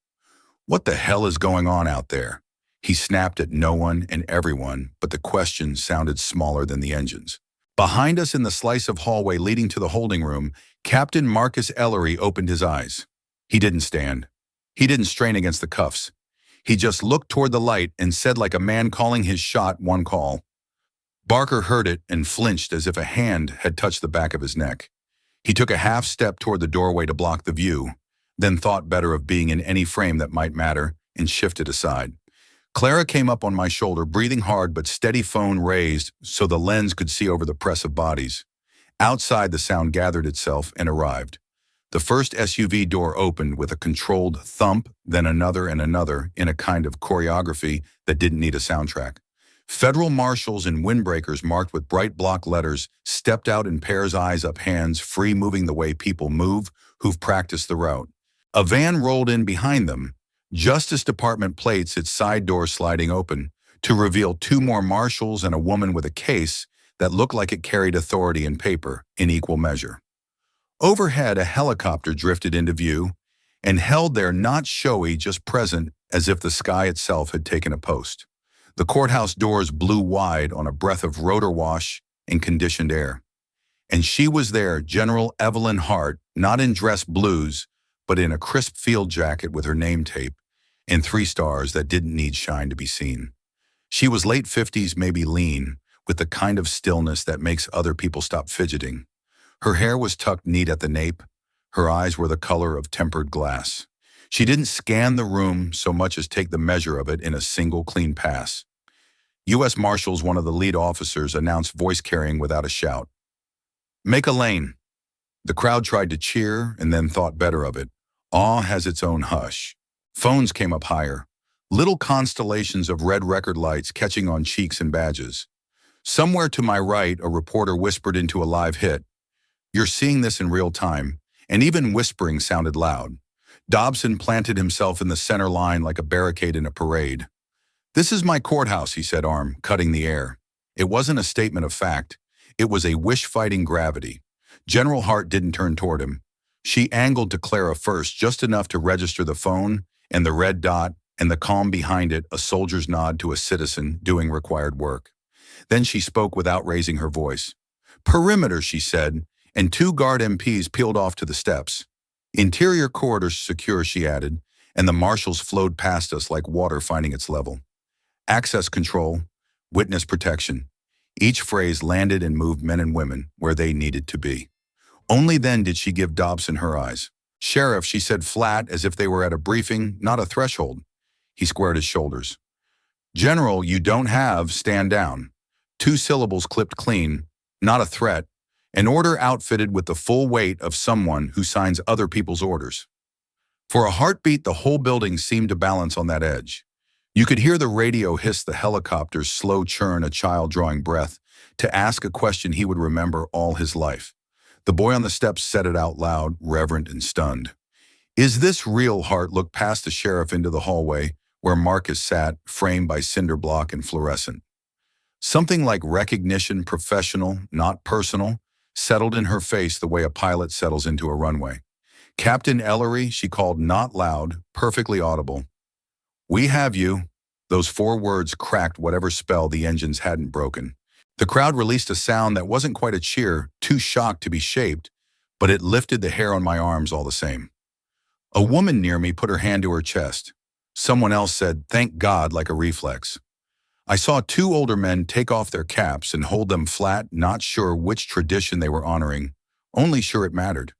"What the hell is going on out there?" He snapped at no one and everyone, but the question sounded smaller than the engines. Behind us in the slice of hallway leading to the holding room, Captain Marcus Ellery opened his eyes. He didn't stand. He didn't strain against the cuffs. He just looked toward the light and said, like a man calling his shot, one call. Barker heard it and flinched as if a hand had touched the back of his neck. He took a half step toward the doorway to block the view, then thought better of being in any frame that might matter and shifted aside. Clara came up on my shoulder, breathing hard but steady, phone raised so the lens could see over the press of bodies. Outside, the sound gathered itself and arrived. The first SUV door opened with a controlled thump, then another and another in a kind of choreography that didn't need a soundtrack. Federal marshals in windbreakers marked with bright block letters stepped out in pairs, eyes up, hands free, moving the way people move who've practiced the route. A van rolled in behind them, Justice Department plates, its side door sliding open, to reveal two more marshals and a woman with a case that looked like it carried authority and paper in equal measure. Overhead, a helicopter drifted into view and held there, not showy, just present, as if the sky itself had taken a post. The courthouse doors blew wide on a breath of rotor wash and conditioned air. And she was there, General Evelyn Hart, not in dress blues, but in a crisp field jacket with her name tape and 3 stars that didn't need shine to be seen. She was late 50s, maybe lean, with the kind of stillness that makes other people stop fidgeting. Her hair was tucked neat at the nape. Her eyes were the color of tempered glass. She didn't scan the room so much as take the measure of it in a single clean pass. U.S. Marshals, one of the lead officers, announced, voice carrying without a shout. "Make a lane." The crowd tried to cheer and then thought better of it. Awe has its own hush. Phones came up higher, little constellations of red record lights catching on cheeks and badges. Somewhere to my right, a reporter whispered into a live hit. You're seeing this in real time, and even whispering sounded loud. Dobson planted himself in the center line like a barricade in a parade. "This is my courthouse," he said, arm cutting the air. It wasn't a statement of fact. It was a wish fighting gravity. General Hart didn't turn toward him. She angled to Clara first, just enough to register the phone and the red dot and the calm behind it, a soldier's nod to a citizen doing required work. Then she spoke without raising her voice. Perimeter, she said, and 2 guard MPs peeled off to the steps. Interior corridors secure, she added, and the marshals flowed past us like water finding its level. Access control, witness protection. Each phrase landed and moved men and women where they needed to be. Only then did she give Dobson her eyes. Sheriff, she said flat as if they were at a briefing, not a threshold. He squared his shoulders. General, you don't have stand down. 2 syllables clipped clean, not a threat. An order outfitted with the full weight of someone who signs other people's orders. For a heartbeat, the whole building seemed to balance on that edge. You could hear the radio hiss the helicopter's slow churn, a child drawing breath to ask a question he would remember all his life. The boy on the steps said it out loud, reverent and stunned. Is this real? Hart looked past the sheriff into the hallway where Marcus sat, framed by cinder block and fluorescent. Something like recognition, professional, not personal, settled in her face the way a pilot settles into a runway. Captain Ellery, she called, not loud, perfectly audible. We have you. Those 4 words cracked whatever spell the engines hadn't broken. The crowd released a sound that wasn't quite a cheer, too shocked to be shaped, but it lifted the hair on my arms all the same. A woman near me put her hand to her chest. Someone else said, thank God, like a reflex. I saw 2 older men take off their caps and hold them flat, not sure which tradition they were honoring, only sure it mattered.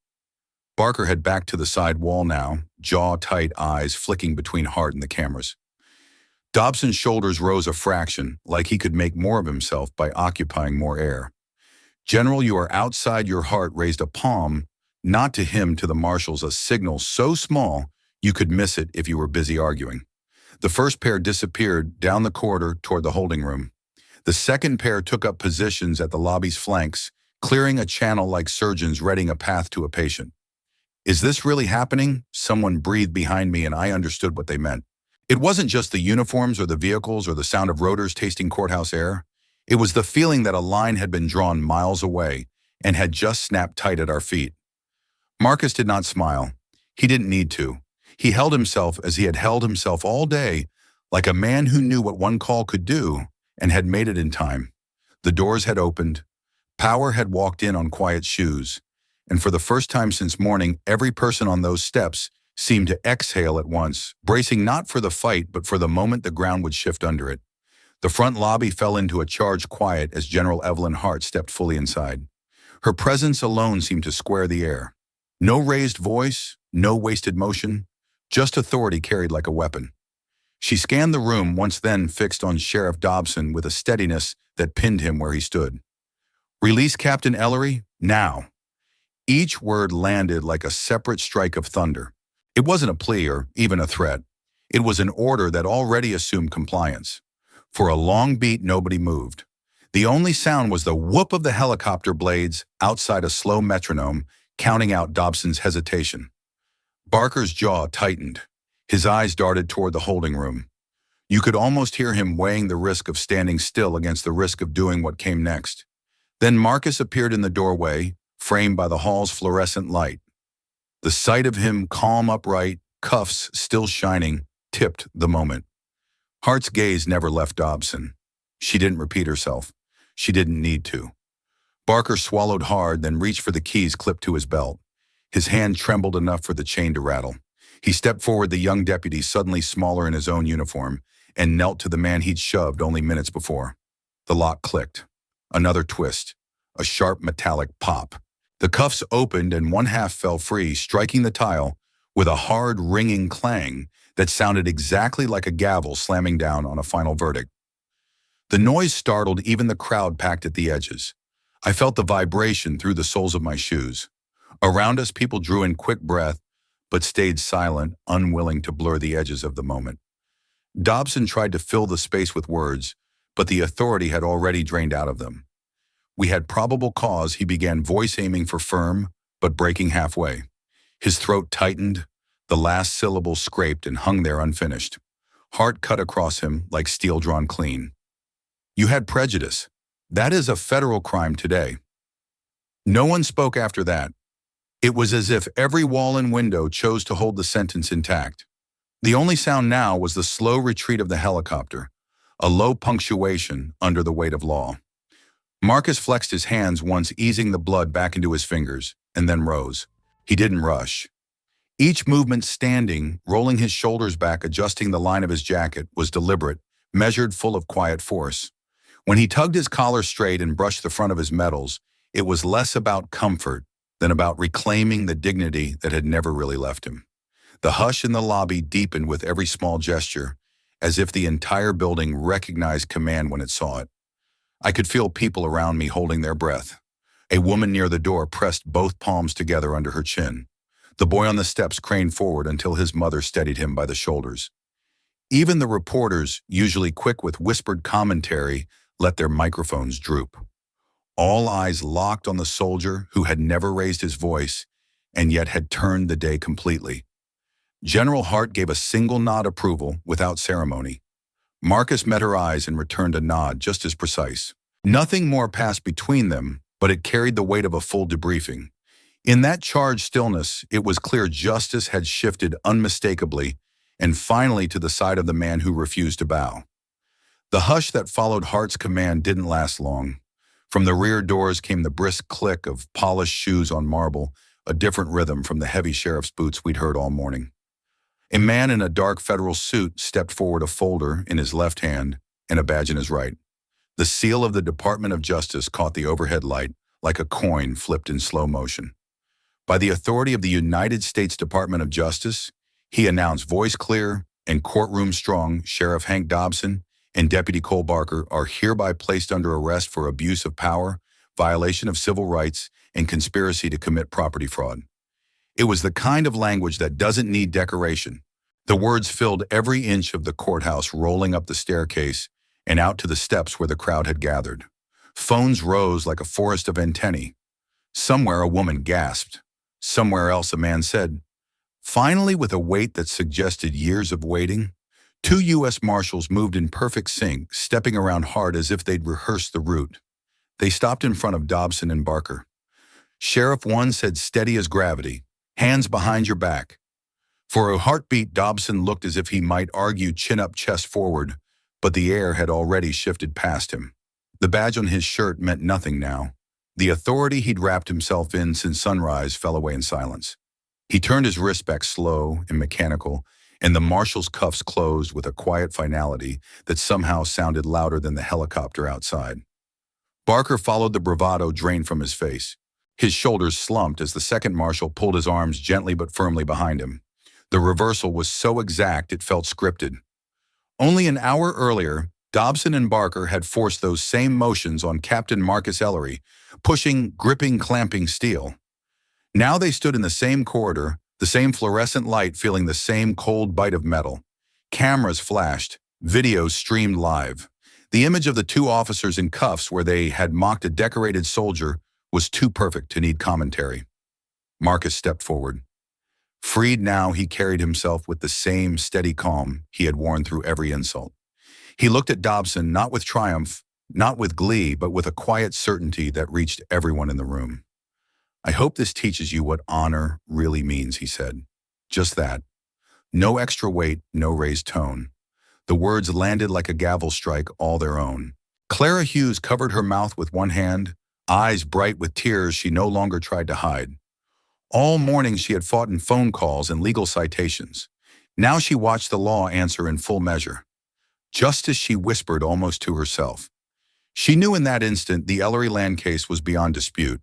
Barker had backed to the side wall now, jaw-tight, eyes flicking between Hart and the cameras. Dobson's shoulders rose a fraction, like he could make more of himself by occupying more air. General, you are outside. Your Hart raised a palm, not to him, to the marshals, a signal so small you could miss it if you were busy arguing. The first pair disappeared down the corridor toward the holding room. The second pair took up positions at the lobby's flanks, clearing a channel like surgeons readying a path to a patient. Is this really happening? Someone breathed behind me, and I understood what they meant. It wasn't just the uniforms or the vehicles or the sound of rotors tasting courthouse air. It was the feeling that a line had been drawn miles away and had just snapped tight at our feet. Marcus did not smile. He didn't need to. He held himself as he had held himself all day, like a man who knew what one call could do and had made it in time. The doors had opened. Power had walked in on quiet shoes. And for the first time since morning, every person on those steps seemed to exhale at once, bracing not for the fight, but for the moment the ground would shift under it. The front lobby fell into a charged quiet as General Evelyn Hart stepped fully inside. Her presence alone seemed to square the air. No raised voice, no wasted motion, just authority carried like a weapon. She scanned the room, once then fixed on Sheriff Dobson with a steadiness that pinned him where he stood. Release Captain Ellery, now. Each word landed like a separate strike of thunder. It wasn't a plea or even a threat. It was an order that already assumed compliance. For a long beat, nobody moved. The only sound was the whoop of the helicopter blades outside a slow metronome, counting out Dobson's hesitation. Barker's jaw tightened. His eyes darted toward the holding room. You could almost hear him weighing the risk of standing still against the risk of doing what came next. Then Marcus appeared in the doorway, framed by the hall's fluorescent light. The sight of him, calm, upright, cuffs still shining, tipped the moment. Hart's gaze never left Dobson. She didn't repeat herself. She didn't need to. Barker swallowed hard, then reached for the keys clipped to his belt. His hand trembled enough for the chain to rattle. He stepped forward, the young deputy suddenly smaller in his own uniform, and knelt to the man he'd shoved only minutes before. The lock clicked. Another twist. A sharp metallic pop. The cuffs opened and one half fell free, striking the tile with a hard, ringing clang that sounded exactly like a gavel slamming down on a final verdict. The noise startled even the crowd packed at the edges. I felt the vibration through the soles of my shoes. Around us, people drew in quick breath, but stayed silent, unwilling to blur the edges of the moment. Dobson tried to fill the space with words, but the authority had already drained out of them. We had probable cause. He began, voice aiming for firm, but breaking halfway. His throat tightened, the last syllable scraped and hung there unfinished. Heart cut across him like steel drawn clean. You had prejudice. That is a federal crime today. No one spoke after that. It was as if every wall and window chose to hold the sentence intact. The only sound now was the slow retreat of the helicopter, a low punctuation under the weight of law. Marcus flexed his hands once, easing the blood back into his fingers, and then rose. He didn't rush. Each movement, standing, rolling his shoulders back, adjusting the line of his jacket, was deliberate, measured, full of quiet force. When he tugged his collar straight and brushed the front of his medals, it was less about comfort than about reclaiming the dignity that had never really left him. The hush in the lobby deepened with every small gesture, as if the entire building recognized command when it saw it. I could feel people around me holding their breath. A woman near the door pressed both palms together under her chin. The boy on the steps craned forward until his mother steadied him by the shoulders. Even the reporters, usually quick with whispered commentary, let their microphones droop. All eyes locked on the soldier who had never raised his voice and yet had turned the day completely. General Hart gave a single nod approval without ceremony. Marcus met her eyes and returned a nod just as precise. Nothing more passed between them, but it carried the weight of a full debriefing. In that charged stillness, it was clear justice had shifted unmistakably and finally to the side of the man who refused to bow. The hush that followed Hart's command didn't last long. From the rear doors came the brisk click of polished shoes on marble, a different rhythm from the heavy sheriff's boots we'd heard all morning. A man in a dark federal suit stepped forward, a folder in his left hand and a badge in his right. The seal of the Department of Justice caught the overhead light like a coin flipped in slow motion. By the authority of the United States Department of Justice, he announced, voice clear and courtroom strong, Sheriff Hank Dobson and Deputy Cole Barker are hereby placed under arrest for abuse of power, violation of civil rights, and conspiracy to commit property fraud. It was the kind of language that doesn't need decoration. The words filled every inch of the courthouse, rolling up the staircase and out to the steps where the crowd had gathered. Phones rose like a forest of antennae. Somewhere a woman gasped. Somewhere else a man said, finally, with a weight that suggested years of waiting. Two U.S. Marshals moved in perfect sync, stepping around hard as if they'd rehearsed the route. They stopped in front of Dobson and Barker. Sheriff one said, steady as gravity, hands behind your back. For a heartbeat, Dobson looked as if he might argue chin up, chest forward, but the air had already shifted past him. The badge on his shirt meant nothing now. The authority he'd wrapped himself in since sunrise fell away in silence. He turned his wrist back, slow and mechanical, and the marshal's cuffs closed with a quiet finality that somehow sounded louder than the helicopter outside. Barker followed the bravado drain from his face. His shoulders slumped as the second marshal pulled his arms gently but firmly behind him. The reversal was so exact it felt scripted. Only an hour earlier, Dobson and Barker had forced those same motions on Captain Marcus Ellery, pushing, gripping, clamping steel. Now they stood in the same corridor, the same fluorescent light, feeling the same cold bite of metal. Cameras flashed, videos streamed live. The image of the two officers in cuffs where they had mocked a decorated soldier was too perfect to need commentary. Marcus stepped forward. Freed now, he carried himself with the same steady calm he had worn through every insult. He looked at Dobson, not with triumph, not with glee, but with a quiet certainty that reached everyone in the room. I hope this teaches you what honor really means, he said. Just that. No extra weight, no raised tone. The words landed like a gavel strike, all their own. Clara Hughes covered her mouth with one hand, eyes bright with tears she no longer tried to hide. All morning she had fought in phone calls and legal citations. Now she watched the law answer in full measure. Justice, she whispered almost to herself. She knew in that instant the Ellery land case was beyond dispute.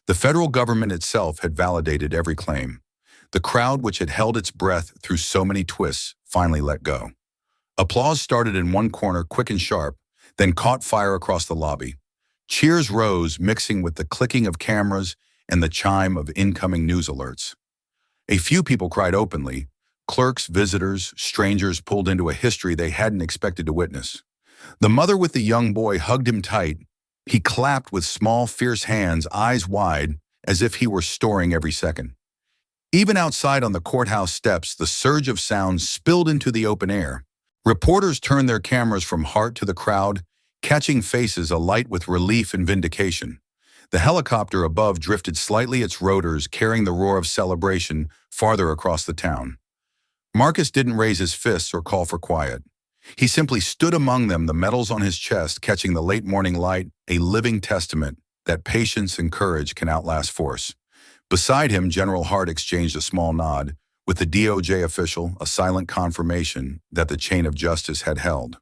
The federal government itself had validated every claim. The crowd, which had held its breath through so many twists, finally let go. Applause started in one corner, quick and sharp, then caught fire across the lobby. Cheers rose, mixing with the clicking of cameras and the chime of incoming news alerts. A few people cried openly. Clerks, visitors, strangers pulled into a history they hadn't expected to witness. The mother with the young boy hugged him tight. He clapped with small, fierce hands, eyes wide, as if he were storing every second. Even outside on the courthouse steps, the surge of sound spilled into the open air. Reporters turned their cameras from Hart to the crowd, catching faces alight with relief and vindication. The helicopter above drifted slightly, its rotors carrying the roar of celebration farther across the town. Marcus didn't raise his fists or call for quiet. He simply stood among them, the medals on his chest catching the late morning light, a living testament that patience and courage can outlast force. Beside him, General Hart exchanged a small nod, with the DOJ official a silent confirmation that the chain of justice had held.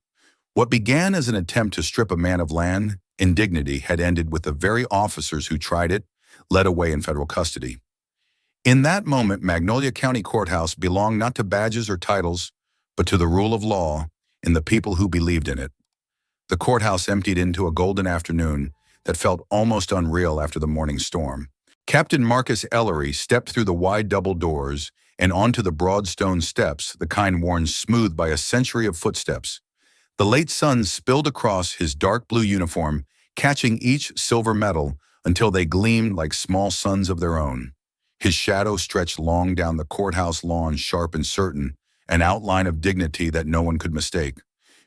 What began as an attempt to strip a man of land and dignity had ended with the very officers who tried it, led away in federal custody. In that moment, Magnolia County Courthouse belonged not to badges or titles, but to the rule of law and the people who believed in it. The courthouse emptied into a golden afternoon that felt almost unreal after the morning storm. Captain Marcus Ellery stepped through the wide double doors and onto the broad stone steps, the kind worn smooth by a century of footsteps. The late sun spilled across his dark blue uniform, catching each silver medal until they gleamed like small suns of their own. His shadow stretched long down the courthouse lawn, sharp and certain, an outline of dignity that no one could mistake.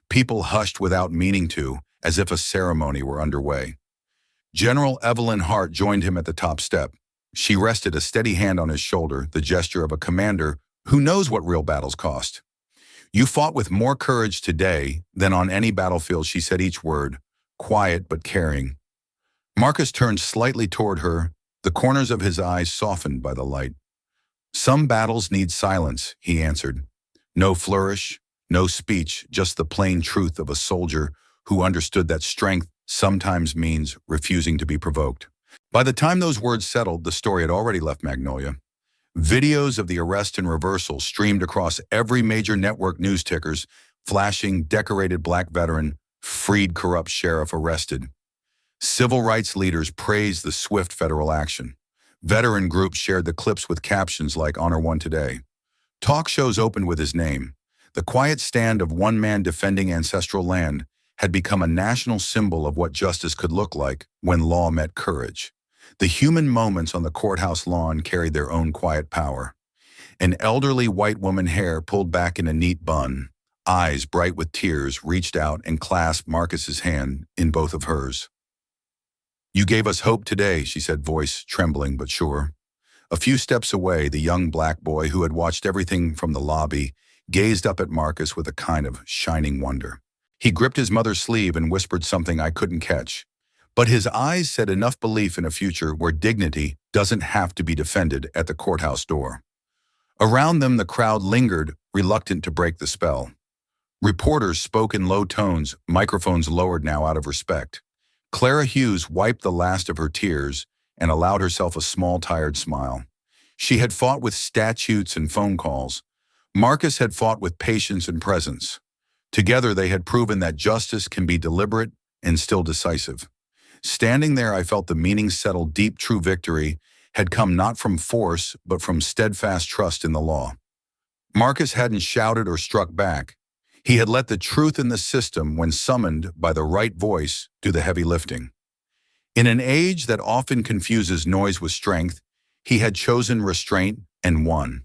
People hushed without meaning to, as if a ceremony were underway. General Evelyn Hart joined him at the top step. She rested a steady hand on his shoulder, the gesture of a commander who knows what real battles cost. "You fought with more courage today than on any battlefield," she said each word, quiet but caring. Marcus turned slightly toward her, the corners of his eyes softened by the light. "Some battles need silence," he answered. No flourish, no speech, just the plain truth of a soldier who understood that strength sometimes means refusing to be provoked. By the time those words settled, the story had already left Magnolia. Videos of the arrest and reversal streamed across every major network news tickers, flashing decorated black veteran, freed corrupt sheriff arrested. Civil rights leaders praised the swift federal action. Veteran groups shared the clips with captions like "Honor One Today." Talk shows opened with his name. The quiet stand of one man defending ancestral land had become a national symbol of what justice could look like when law met courage. The human moments on the courthouse lawn carried their own quiet power. An elderly white woman, hair pulled back in a neat bun, eyes bright with tears, reached out and clasped Marcus's hand in both of hers. "You gave us hope today," she said, voice trembling but sure. A few steps away, the young black boy who had watched everything from the lobby gazed up at Marcus with a kind of shining wonder. He gripped his mother's sleeve and whispered something I couldn't catch. But his eyes said enough belief in a future where dignity doesn't have to be defended at the courthouse door. Around them, the crowd lingered, reluctant to break the spell. Reporters spoke in low tones, microphones lowered now out of respect. Clara Hughes wiped the last of her tears and allowed herself a small, tired smile. She had fought with statutes and phone calls. Marcus had fought with patience and presence. Together, they had proven that justice can be deliberate and still decisive. Standing there, I felt the meaning settle deep. True victory had come not from force, but from steadfast trust in the law. Marcus hadn't shouted or struck back. He had let the truth in the system, when summoned by the right voice, do the heavy lifting. In an age that often confuses noise with strength, he had chosen restraint and won.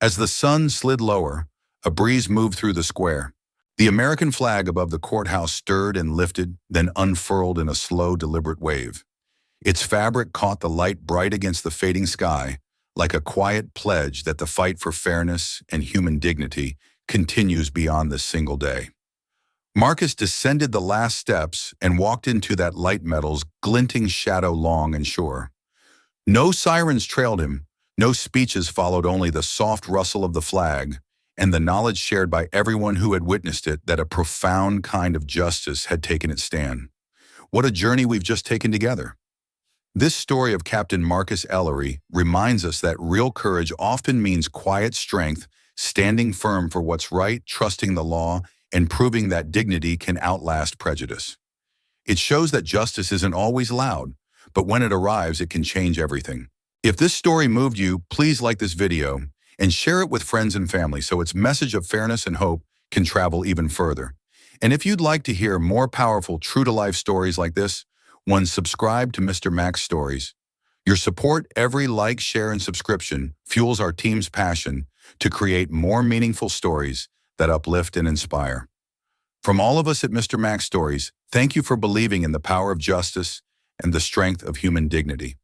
As the sun slid lower, a breeze moved through the square. The American flag above the courthouse stirred and lifted, then unfurled in a slow, deliberate wave. Its fabric caught the light bright against the fading sky, like a quiet pledge that the fight for fairness and human dignity continues beyond this single day. Marcus descended the last steps and walked into that light metal's glinting shadow long and sure. No sirens trailed him, no speeches followed, only the soft rustle of the flag and the knowledge shared by everyone who had witnessed it that a profound kind of justice had taken its stand. What a journey we've just taken together. This story of Captain Marcus Ellery reminds us that real courage often means quiet strength, standing firm for what's right, trusting the law, and proving that dignity can outlast prejudice. It shows that justice isn't always loud, but when it arrives, it can change everything. If this story moved you, please like this video and share it with friends and family so its message of fairness and hope can travel even further. And if you'd like to hear more powerful, true-to-life stories like this, subscribe to Mr. Mac's Stories. Your support, every like, share, and subscription fuels our team's passion to create more meaningful stories that uplift and inspire. From all of us at Mr. Mac's Stories, thank you for believing in the power of justice and the strength of human dignity.